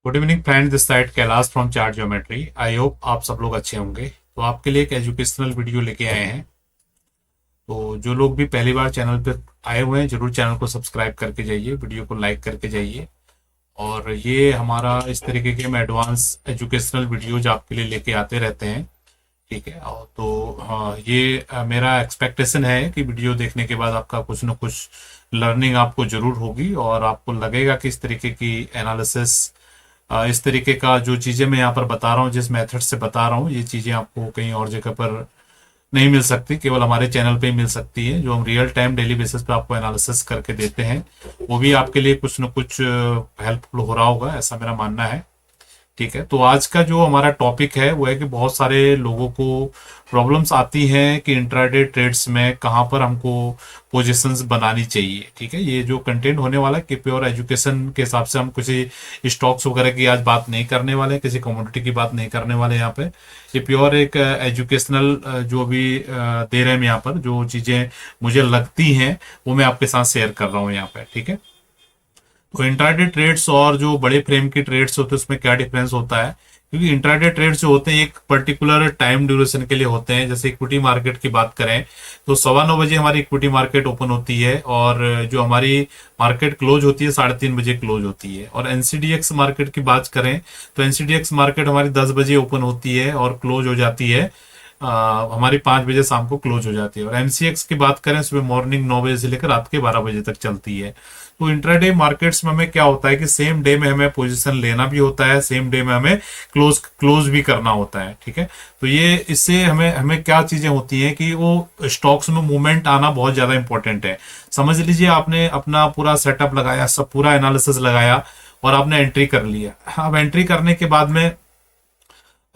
Good evening friend, this side Kailash from chart geometry. I hope आप सब लोग अच्छे होंगे। तो आपके लिए एक एजुकेशनल वीडियो लेके आए हैं। तो जो लोग भी पहली बार चैनल पर आए हुए हैं, जरूर चैनल को सब्सक्राइब करके जाइए, वीडियो को लाइक करके जाइए। और ये हमारा इस तरीके के हम एडवांस एजुकेशनल वीडियोज आपके लिए लेके आते रहते हैं। ठीक है। और तो हाँ, ये मेरा एक्सपेक्टेशन है कि वीडियो देखने के बाद आपका कुछ ना कुछ लर्निंग आपको जरूर होगी और आपको लगेगा कि इस तरीके की एनालिसिस, इस तरीके का जो चीज़ें मैं यहाँ पर बता रहा हूँ, जिस मेथड से बता रहा हूँ, ये चीज़ें आपको कहीं और जगह पर नहीं मिल सकती, केवल हमारे चैनल पे ही मिल सकती है। जो हम रियल टाइम डेली बेसिस पे आपको एनालिसिस करके देते हैं, वो भी आपके लिए कुछ न कुछ हेल्पफुल हो रहा होगा, ऐसा मेरा मानना है। ठीक है। तो आज का जो हमारा टॉपिक है वो है कि बहुत सारे लोगों को प्रॉब्लम्स आती हैं कि इंट्राडे ट्रेड्स में कहाँ पर हमको पोजीशंस बनानी चाहिए। ठीक है। ये जो कंटेंट होने वाला है कि प्योर एजुकेशन के हिसाब से हम किसी स्टॉक्स वगैरह की आज बात नहीं करने वाले हैं, किसी कमोडिटी की बात नहीं करने वाले यहाँ पे। ये प्योर एक एजुकेशनल जो भी दे रहे हैं यहाँ पर, जो चीज़ें मुझे लगती हैं वो मैं आपके साथ शेयर कर रहा हूँ यहाँ पे। ठीक है। तो इंट्राडे ट्रेड्स और जो बड़े फ्रेम की ट्रेड्स होते हैं उसमें क्या डिफरेंस होता है, क्योंकि इंट्राडे ट्रेड्स जो होते हैं एक पर्टिकुलर टाइम ड्यूरेशन के लिए होते हैं। जैसे इक्विटी मार्केट की बात करें तो 9:15 बजे हमारी इक्विटी मार्केट ओपन होती है और जो हमारी मार्केट क्लोज होती है 3:30 बजे क्लोज होती है। और एनसीडीएक्स मार्केट की बात करें तो एनसीडीएक्स मार्केट हमारी 10 बजे ओपन होती है और क्लोज हो जाती है हमारी 5 बजे शाम को क्लोज हो जाती है। और एमसीएक्स की बात करें सुबह मॉर्निंग 9 बजे से लेकर रात के 12 बजे तक चलती है। तो इंट्राडे मार्केट्स में हमें क्या होता है कि सेम डे में हमें पोजीशन लेना भी होता है, सेम डे में हमें क्लोज क्लोज भी करना होता है। ठीक है। तो ये इससे हमें हमें क्या चीजें होती हैं कि वो स्टॉक्स में मूवमेंट आना बहुत ज्यादा इंपॉर्टेंट है। समझ लीजिए आपने अपना पूरा सेटअप लगाया, सब पूरा एनालिसिस लगाया और आपने एंट्री कर लिया। अब एंट्री करने के बाद में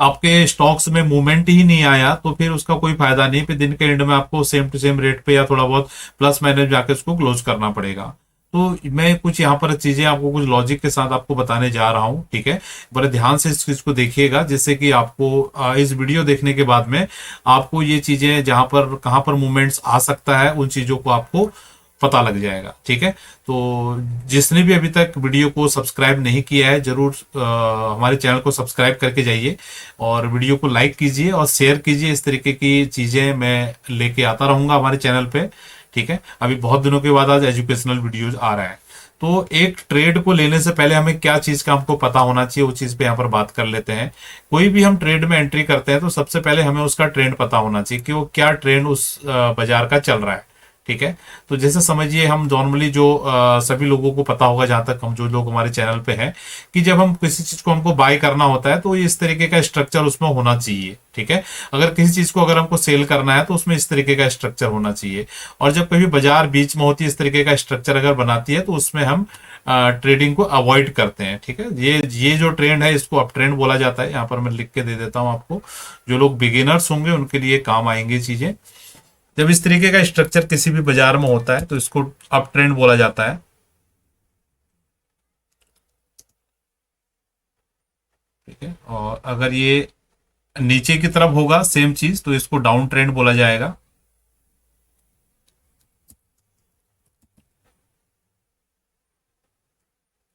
आपके स्टॉक्स में मूवमेंट ही नहीं आया तो फिर उसका कोई फायदा नहीं। फिर दिन के एंड में आपको सेम टू सेम रेट पे या थोड़ा बहुत प्लस माइनस जाके उसको क्लोज करना पड़ेगा। तो मैं कुछ यहाँ पर चीजें आपको कुछ लॉजिक के साथ आपको बताने जा रहा हूँ। ठीक है। बड़े ध्यान से इस चीज को देखिएगा, जिससे कि आपको इस वीडियो देखने के बाद में आपको ये चीजें जहां पर कहाँ पर मूवमेंट्स आ सकता है उन चीजों को आपको पता लग जाएगा। ठीक है। तो जिसने भी अभी तक वीडियो को सब्सक्राइब नहीं किया है, जरूर हमारे चैनल को सब्सक्राइब करके जाइए और वीडियो को लाइक कीजिए और शेयर कीजिए। इस तरीके की चीजें मैं लेके आता रहूंगा हमारे चैनल पे। ठीक है। अभी बहुत दिनों के बाद आज एजुकेशनल वीडियोज आ रहा है। तो एक ट्रेड को लेने से पहले हमें क्या चीज का हमको पता होना चाहिए, वो चीज पे यहाँ पर बात कर लेते हैं। कोई भी हम ट्रेड में एंट्री करते हैं तो सबसे पहले हमें उसका ट्रेंड पता होना चाहिए कि वो क्या ट्रेंड उस बाजार का चल रहा है। ठीक है। तो जैसे समझिए हम नॉर्मली जो सभी लोगों को पता होगा, जहां तक हम जो लोग हमारे चैनल पे हैं, कि जब हम किसी चीज को हमको बाय करना होता है तो इस तरीके का स्ट्रक्चर उसमें होना चाहिए। ठीक है। अगर किसी चीज को अगर हमको सेल करना है तो उसमें इस तरीके का स्ट्रक्चर होना चाहिए। और जब कभी बाजार बीच में होती है, इस तरीके का स्ट्रक्चर अगर बनाती है तो उसमें हम ट्रेडिंग को अवॉइड करते हैं। ठीक है। ये जो ट्रेंड है इसको अप ट्रेंड बोला जाता है। यहाँ पर मैं लिख के दे देता हूँ आपको, जो लोग बिगिनर्स होंगे उनके लिए काम आएंगे चीजें। जब इस तरीके का स्ट्रक्चर किसी भी बाजार में होता है तो इसको अप ट्रेंड बोला जाता है। ठीक है। और अगर ये नीचे की तरफ होगा सेम चीज तो इसको डाउन ट्रेंड बोला जाएगा।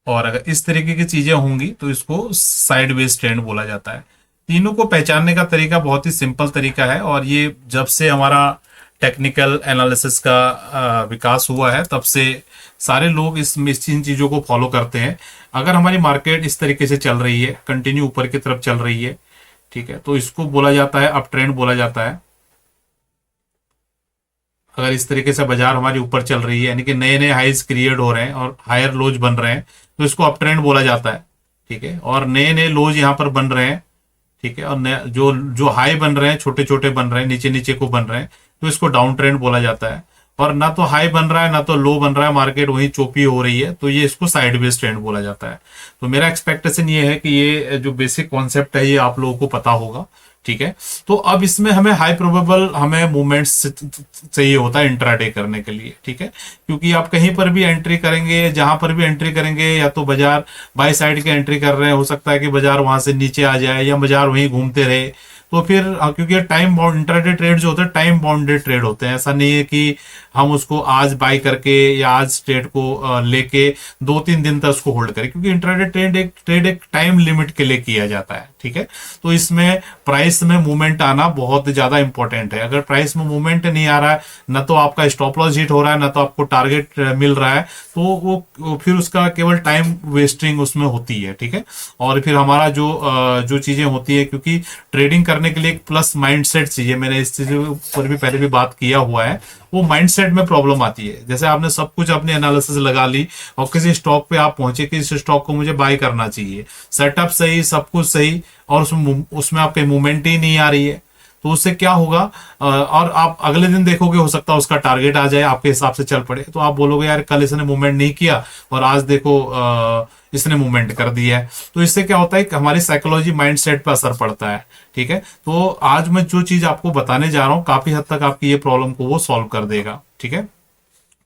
और अगर इस तरीके की चीजें होंगी तो इसको साइडवेज ट्रेंड बोला जाता है। तीनों को पहचानने का तरीका बहुत ही सिंपल तरीका है, और ये जब से हमारा टेक्निकल एनालिसिस का विकास हुआ है तब से सारे लोग इस इन चीजों को फॉलो करते हैं। अगर हमारी मार्केट इस तरीके से चल रही है, कंटिन्यू ऊपर की तरफ चल रही है, ठीक है, तो इसको बोला जाता है अप ट्रेंड बोला जाता है। अगर इस तरीके से बाजार हमारी ऊपर चल रही है, यानी कि नए नए हाइज क्रिएट हो रहे हैं और हायर लोज बन रहे हैं, तो इसको अप ट्रेंड बोला जाता है। ठीक है। और नए नए लोज यहाँ पर बन रहे हैं। ठीक है। और जो जो हाई बन रहे हैं, छोटे छोटे बन रहे हैं, नीचे नीचे को बन रहे हैं, तो इसको डाउन ट्रेंड बोला जाता है। और ना तो हाई बन रहा है ना तो लो बन रहा है, मार्केट वही चोपी हो रही है, तो ये इसको साइडवेज ट्रेंड बोला जाता है। तो मेरा एक्सपेक्टेशन ये है कि ये जो बेसिक कॉन्सेप्ट है ये आप लोगों को पता होगा। ठीक है। तो अब इसमें हमें हाई प्रोबेबल हमें मूवमेंट्स चाहिए होता है इंट्राडे करने के लिए। ठीक है। क्योंकि आप कहीं पर भी एंट्री करेंगे, जहां पर भी एंट्री करेंगे, या तो बाजार बाय साइड के एंट्री कर रहे हैं, हो सकता है कि बाजार वहां से नीचे आ जाए या बाजार वहीं घूमते रहे, तो फिर क्योंकि टाइम बाउंड इंट्राडे ट्रेड जो होते हैं टाइम बाउंडेड ट्रेड होते हैं, ऐसा नहीं है कि हम उसको आज बाई करके या आज ट्रेड को लेके 2-3 दिन तक उसको होल्ड करें, क्योंकि इंट्राडे ट्रेड एक टाइम लिमिट के लिए किया जाता है। ठीक है, तो इसमें प्राइस में मूवमेंट आना बहुत ज्यादा इंपॉर्टेंट है। अगर प्राइस में मूवमेंट नहीं आ रहा है, ना तो आपका स्टॉप लॉस हिट हो रहा है, ना तो आपको टारगेट मिल रहा है, तो वो फिर उसका केवल टाइम वेस्टिंग उसमें होती है। ठीक है, और फिर हमारा जो चीजें होती है, क्योंकि ट्रेडिंग करने के लिए एक प्लस माइंडसेट चाहिए, मैंने इस चीज पर भी पहले भी बात किया हुआ है, वो माइंडसेट में प्रॉब्लम आती है। जैसे आपने सब कुछ अपनी एनालिसिस लगा ली और किसी स्टॉक पे आप पहुंचे कि इस स्टॉक को मुझे बाय करना चाहिए, सेटअप सही, सब कुछ सही, और उसमें आपके मूवमेंट ही नहीं आ रही है, तो उससे क्या होगा, और आप अगले दिन देखोगे हो सकता है उसका टारगेट आ जाए, आपके हिसाब से चल पड़े, तो आप बोलोगे यार कल इसने मूवमेंट नहीं किया और आज देखो इसने मूवमेंट कर दिया है। तो इससे क्या होता है कि हमारी साइकोलॉजी माइंडसेट पर असर पड़ता है। ठीक है, तो आज मैं जो चीज आपको बताने जा रहा हूं काफी हद तक आपकी ये प्रॉब्लम को वो सॉल्व कर देगा। ठीक है,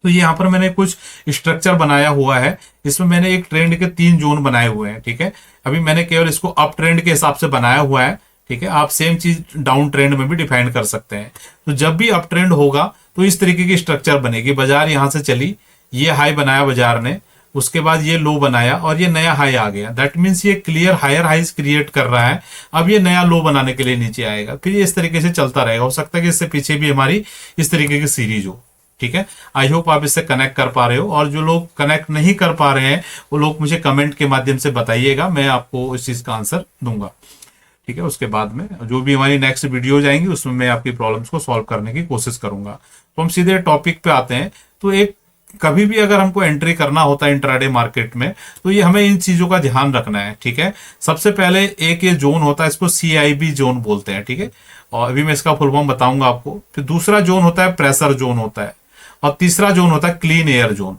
तो यहाँ पर मैंने कुछ स्ट्रक्चर बनाया हुआ है, इसमें मैंने एक ट्रेंड के 3 जोन बनाए हुए हैं। ठीक है, अभी मैंने केवल इसको अप ट्रेंड के हिसाब से बनाया हुआ है। ठीक है, आप सेम चीज डाउन ट्रेंड में भी डिफाइन कर सकते हैं। तो जब भी अप ट्रेंड होगा तो इस तरीके की स्ट्रक्चर बनेगी। बाजार यहां से चली, ये हाई बनाया बाजार ने, उसके बाद ये लो बनाया और ये नया हाई आ गया, दैट मीन्स ये क्लियर हायर हाइज क्रिएट कर रहा है। अब ये नया लो बनाने के लिए नीचे आएगा, फिर ये इस तरीके से चलता रहेगा। हो सकता है कि इससे पीछे भी हमारी इस तरीके की सीरीज हो। ठीक है, आई होप आप इससे कनेक्ट कर पा रहे हो, और जो लोग कनेक्ट नहीं कर पा रहे हैं वो लोग मुझे कमेंट के माध्यम से बताइएगा, मैं आपको इस चीज का आंसर दूंगा। ठीक है, उसके बाद में जो भी हमारी नेक्स्ट वीडियो जाएंगी उसमें मैं आपकी प्रॉब्लम्स को सॉल्व करने की कोशिश करूंगा। तो हम सीधे टॉपिक पे आते हैं। तो एक कभी भी अगर हमको एंट्री करना होता है इंट्राडे मार्केट में, तो ये हमें इन चीजों का ध्यान रखना है। ठीक है, सबसे पहले एक ये जोन होता है, इसको CIB जोन बोलते हैं। ठीक है, और अभी मैं इसका फुल फॉर्म बताऊंगा आपको। फिर दूसरा जोन होता है प्रेशर जोन होता है, और तीसरा जोन होता है क्लीन एयर जोन।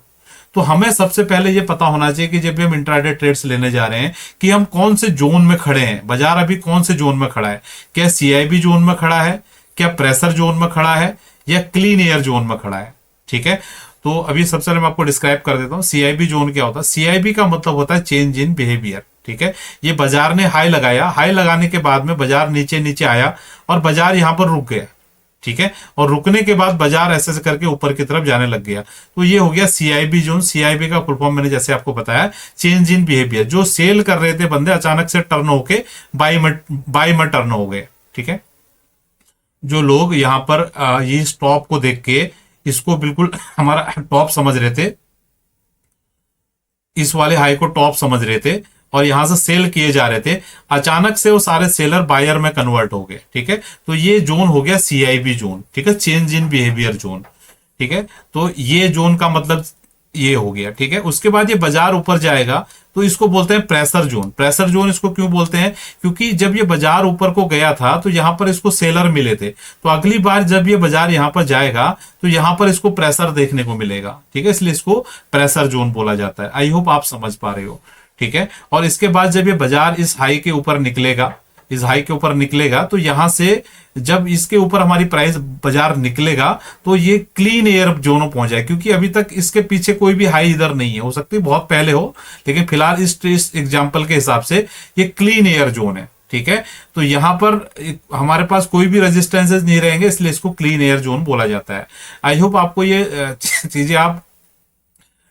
तो हमें सबसे पहले ये पता होना चाहिए कि जब भी हम इंट्राडे ट्रेड्स लेने जा रहे हैं कि हम कौन से जोन में खड़े हैं, बाजार अभी कौन से जोन में खड़ा है, क्या CIB जोन में खड़ा है, क्या प्रेशर जोन में खड़ा है, या क्लीन एयर जोन में खड़ा है। ठीक है, तो अभी सबसे पहले मैं आपको डिस्क्राइब कर देता हूं CIB जोन क्या होता है। CIB का मतलब होता है चेंज इन बिहेवियर। ठीक है, ये बाजार ने हाई लगाया, हाई लगाने के बाद में बाजार नीचे नीचे आया और बाजार यहां पर रुक गया। ठीक है, और रुकने के बाद बाजार ऐसे ऐसे करके ऊपर की तरफ जाने लग गया, तो ये हो गया CIB जोन। CIB का फुल फॉर्म मैंने जैसे आपको बताया, चेंज इन बिहेवियर। जो सेल कर रहे थे बंदे अचानक से टर्न होके बाई में टर्न हो गए। ठीक है, जो लोग यहाँ पर ये स्टॉप को देख के इसको बिल्कुल हमारा टॉप समझ रहे थे, इस वाले हाई को टॉप समझ रहे थे और यहां से सेल किए जा रहे थे, अचानक से वो सारे सेलर बायर में कन्वर्ट हो गए। ठीक है, तो ये जोन हो गया CIB जोन। ठीक है, चेंज इन बिहेवियर जोन। ठीक है, तो ये जोन का मतलब ये हो गया। ठीक है, उसके बाद ये बाजार ऊपर जाएगा तो इसको बोलते हैं प्रेशर जोन। प्रेशर जोन इसको क्यों बोलते हैं, क्योंकि जब ये बाजार ऊपर को गया था तो यहां पर इसको सेलर मिले थे, तो अगली बार जब ये बाजार यहां पर जाएगा तो यहां पर इसको प्रेशर देखने को मिलेगा। ठीक है, इसलिए इसको प्रेशर जोन बोला जाता है। आई होप आप समझ पा रहे हो। ठीक है, और इसके बाद जब ये बाजार इस हाई के ऊपर निकलेगा, इस हाई के ऊपर निकलेगा, तो यहां से जब इसके ऊपर हमारी प्राइस बाजार निकलेगा तो ये क्लीन एयर जोन पहुंच जाए, क्योंकि अभी तक इसके पीछे कोई भी हाई इधर नहीं है, हो सकती है बहुत पहले हो, लेकिन फिलहाल इस एग्जांपल के हिसाब से ये क्लीन एयर जोन है। ठीक है, तो यहां पर हमारे पास कोई भी रेजिस्टेंसेस नहीं रहेंगे, इसलिए इसको क्लीन एयर जोन बोला जाता है। आई होप आपको ये चीजें आप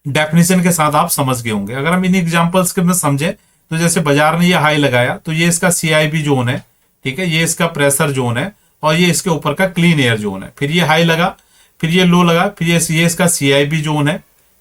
डेफिनेशन के साथ आप समझ गए होंगे। अगर हम इन एग्जांपल्स के में समझे, तो जैसे बाजार ने ये हाई लगाया तो ये इसका CIB जोन है। ठीक है, ये इसका प्रेशर जोन है और ये इसके ऊपर का क्लीन एयर जोन है। फिर ये हाई लगा, फिर ये लो लगा, फिर ये इसका CIB जोन है।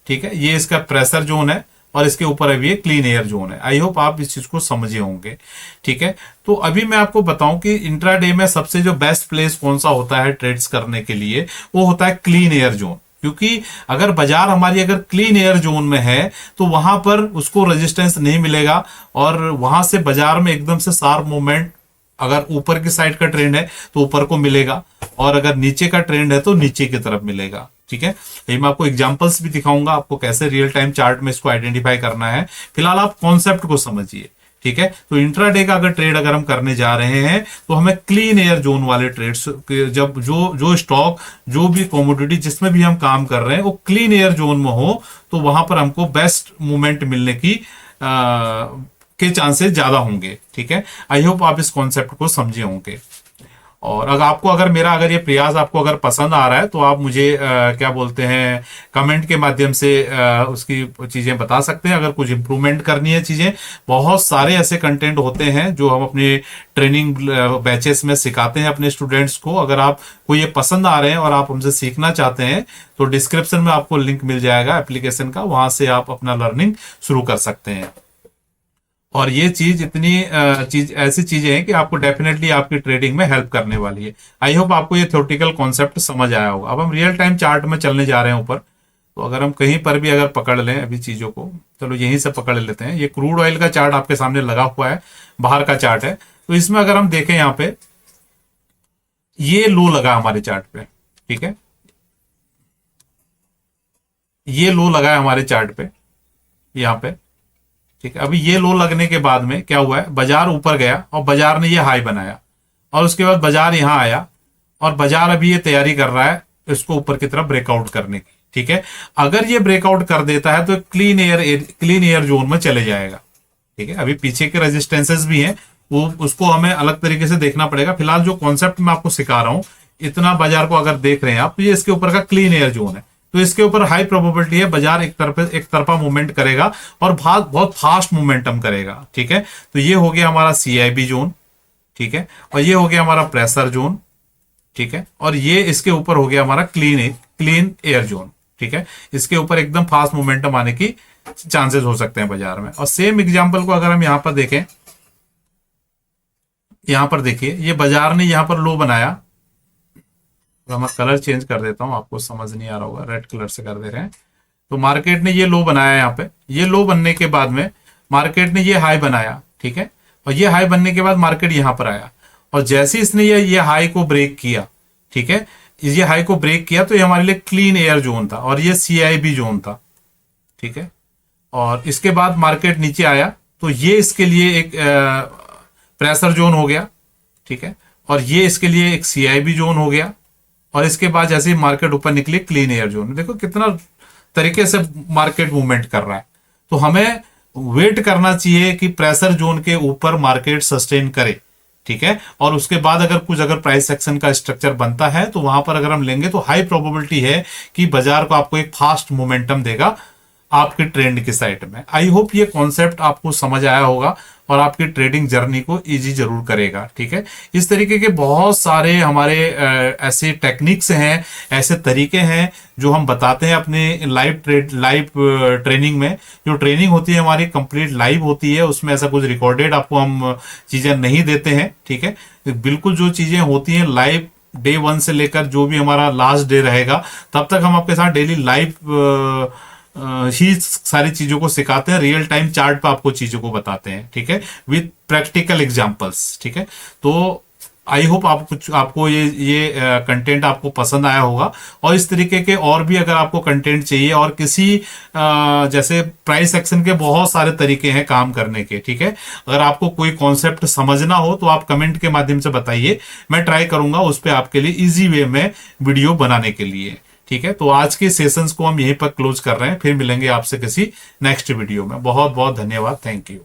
ठीक है, ये इसका प्रेशर जोन है और इसके ऊपर अभी ये क्लीन एयर जोन है। आई होप आप इस चीज को समझे होंगे। ठीक है, तो अभी मैं आपको बताऊं कि इंट्राडे में सबसे जो बेस्ट प्लेस कौन सा होता है ट्रेड्स करने के लिए, वो होता है क्लीन एयर जोन। क्योंकि अगर बाजार हमारी अगर क्लीन एयर जोन में है तो वहां पर उसको रेजिस्टेंस नहीं मिलेगा और वहां से बाजार में एकदम से शार्प मूवमेंट, अगर ऊपर की साइड का ट्रेंड है तो ऊपर को मिलेगा और अगर नीचे का ट्रेंड है तो नीचे की तरफ मिलेगा। ठीक है, ये मैं आपको एग्जांपल्स भी दिखाऊंगा, आपको कैसे रियल टाइम चार्ट में इसको आइडेंटिफाई करना है। फिलहाल आप कॉन्सेप्ट को समझिए। ठीक है, तो इंट्राडे का अगर ट्रेड अगर हम करने जा रहे हैं तो हमें क्लीन एयर जोन वाले ट्रेड्स, जब जो स्टॉक, जो भी कमोडिटी जिसमें भी हम काम कर रहे हैं वो क्लीन एयर जोन में हो, तो वहां पर हमको बेस्ट मूवमेंट मिलने के चांसेस ज्यादा होंगे। ठीक है, आई होप आप इस कॉन्सेप्ट को समझे होंगे। और अगर मेरा अगर ये प्रयास आपको अगर पसंद आ रहा है तो आप मुझे क्या बोलते हैं, कमेंट के माध्यम से उसकी चीजें बता सकते हैं। अगर कुछ इंप्रूवमेंट करनी है चीजें, बहुत सारे ऐसे कंटेंट होते हैं जो हम अपने ट्रेनिंग बैचेस में सिखाते हैं अपने स्टूडेंट्स को। अगर आप को ये पसंद आ रहे हैं और आप हमसे सीखना चाहते हैं तो डिस्क्रिप्शन में आपको लिंक मिल जाएगा एप्लीकेशन का, वहां से आप अपना लर्निंग शुरू कर सकते हैं। और ये चीज इतनी चीज ऐसी चीजें हैं कि आपको डेफिनेटली आपकी ट्रेडिंग में हेल्प करने वाली है। आई होप आपको ये थ्योरेटिकल कॉन्सेप्ट समझ आया होगा। अब हम रियल टाइम चार्ट में चलने जा रहे हैं ऊपर। तो अगर हम कहीं पर भी अगर पकड़ लें अभी चीजों को, चलो यहीं से पकड़ लेते हैं। ये क्रूड ऑयल का चार्ट आपके सामने लगा हुआ है, बाहर का चार्ट है। तो इसमें अगर हम देखें यहाँ पे, ये लो लगा हमारे चार्ट पे, ठीक है, ये लो लगा है हमारे चार्ट पे यहाँ पे, ठीक है। अभी ये लो लगने के बाद में क्या हुआ है, बाजार ऊपर गया और बाजार ने ये हाई बनाया, और उसके बाद बाजार यहां आया और बाजार अभी ये तैयारी कर रहा है इसको ऊपर की तरफ ब्रेकआउट करने की, ठीक है। अगर ये ब्रेकआउट कर देता है तो क्लीन एयर जोन में चले जाएगा, ठीक है। अभी पीछे के रेजिस्टेंसेस भी हैं, वो उसको हमें अलग तरीके से देखना पड़ेगा। फिलहाल जो कॉन्सेप्ट मैं आपको सिखा रहा हूं, इतना बाजार को अगर देख रहे हैं आप, तो ये इसके ऊपर का क्लीन एयर जोन है। तो इसके ऊपर हाई प्रोबेबिलिटी है बाजार एक तरफा मूवमेंट करेगा और बहुत फास्ट मूवमेंटम करेगा, ठीक है। तो ये हो गया हमारा CIB जोन, ठीक है, और ये हो गया हमारा प्रेशर जोन, ठीक है, और ये इसके ऊपर हो गया हमारा क्लीन एयर जोन, ठीक है। इसके ऊपर एकदम फास्ट मोमेंटम आने की चांसेस हो सकते हैं बाजार में। और सेम एग्जांपल को अगर हम यहां पर देखें, यहां पर देखिए ये बाजार ने यहां पर लो बनाया। तो मैं कलर चेंज कर देता हूं, आपको समझ नहीं आ रहा होगा, रेड कलर से कर दे रहे हैं। तो मार्केट ने ये लो बनाया यहाँ पे, ये लो बनने के बाद में मार्केट ने ये हाई बनाया, ठीक है, और ये हाई बनने के बाद मार्केट यहां पर आया, और जैसे इसने ये हाई को ब्रेक किया, ठीक है, ये हाई को ब्रेक किया तो ये हमारे लिए क्लीन एयर जोन था और ये CIB जोन था, ठीक है। और इसके बाद मार्केट नीचे आया तो ये इसके लिए एक प्रेशर जोन हो गया, ठीक है, और ये इसके लिए एक CIB जोन हो गया। और इसके बाद जैसे ही मार्केट ऊपर निकली क्लीन एयर जोन, देखो कितना तरीके से मार्केट मूवमेंट कर रहा है। तो हमें वेट करना चाहिए कि प्रेशर जोन के ऊपर मार्केट सस्टेन करे, ठीक है, और उसके बाद अगर प्राइस एक्शन का स्ट्रक्चर बनता है तो वहां पर अगर हम लेंगे तो हाई प्रोबेबिलिटी है कि बाजार को आपको एक फास्ट मोमेंटम देगा आपके ट्रेंड की साइड में। आई होप ये कॉन्सेप्ट आपको समझ आया होगा और आपकी ट्रेडिंग जर्नी को इजी जरूर करेगा, ठीक है। इस तरीके के बहुत सारे हमारे ऐसे टेक्निक्स हैं, ऐसे तरीके हैं जो हम बताते हैं अपने लाइव ट्रेनिंग में। जो ट्रेनिंग होती है हमारी कंप्लीट लाइव होती है, उसमें ऐसा कुछ रिकॉर्डेड आपको हम चीजें नहीं देते हैं, ठीक है। बिल्कुल जो चीजें होती हैं लाइव, डे 1 से लेकर जो भी हमारा लास्ट डे रहेगा तब तक हम आपके साथ डेली लाइव ही सारी चीजों को सिखाते हैं, रियल टाइम चार्ट पे आपको चीजों को बताते हैं, ठीक है, विद प्रैक्टिकल एग्जांपल्स, ठीक है। तो आई होप आपको ये कंटेंट आपको पसंद आया होगा। और इस तरीके के और भी अगर आपको कंटेंट चाहिए, और किसी जैसे प्राइस एक्शन के बहुत सारे तरीके हैं काम करने के, ठीक है। अगर आपको कोई कॉन्सेप्ट समझना हो तो आप कमेंट के माध्यम से बताइए, मैं ट्राई करूंगा उस पर आपके लिए इजी वे में वीडियो बनाने के लिए, ठीक है। तो आज के सेशंस को हम यहीं पर क्लोज कर रहे हैं, फिर मिलेंगे आपसे किसी नेक्स्ट वीडियो में। बहुत बहुत धन्यवाद, थैंक यू।